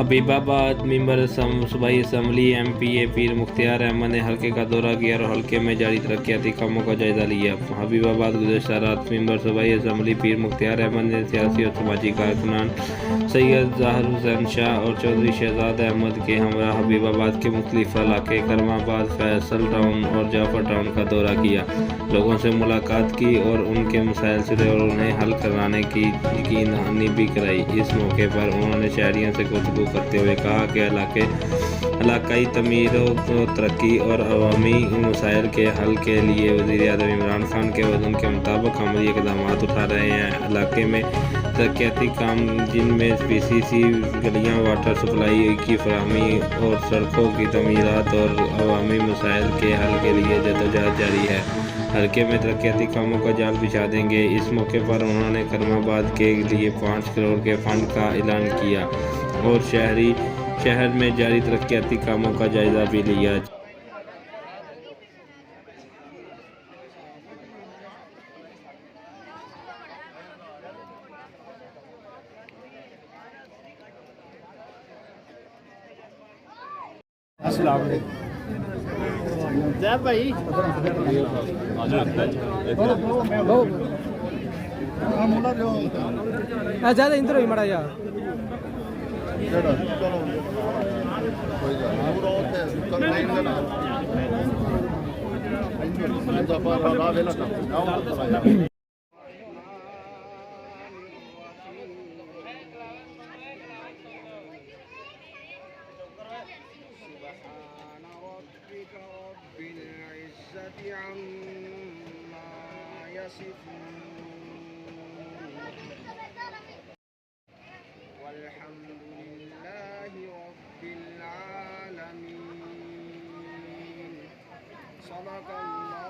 Habibabad member सूबाई assembly MPA पीर मुख्तियार अहमद ने हल्के का दौरा किया और हल्के में जारी तरक्याती कामों का जायजा लिया। हबीबाबाद गुज़श्ता रात मेंबर सूबाई असम्बली पीर मुख्तियार अहमद ने सियासी और समाजी कारकुनान सैयद ज़ाहिर हुसैन शाह और चौधरी शहजाद अहमद के हमरा हबीबाबाद के मुख्तलिफ इलाके करमाबाद, फैसल टाउन और जाफर टाउन का दौरा किया, लोगों से मुलाकात की और उनके मसाइल सुने और उन्हें हल कराने की यकीन दहानी भी कराई। इस मौके पर उन्होंने शहरियों से गुफ्तगू करते हुए कहा कि इलाकाई तमीर व तरक्की और अवामी मसाइल के हल के लिए वज़ीर-ए-आज़म इमरान खान के वज़न के मुताबिक अमली इक़दाम उठा रहे हैं। इलाके में तरक्याती काम जिनमें PCC गलियाँ, वाटर सप्लाई की फराहमी और सड़कों की तमीरात और अवामी मसाइल के हल के लिए जद्दोजहद जारी है, हल्के में तरक्याती कामों का जाल बिछा देंगे। इस मौके पर उन्होंने करमाबाद के लिए 5 करोड़ के फंड का ऐलान किया और शहर में जारी तरक्याती कामों का जायजा भी लिया। अस्सलाम वालेकुम जय भाई ज़्यादा इंद्र ही मरा यार वल्हम्दुलिल्लाहि रब्बिल आलमीन। सदक़ल्लाहु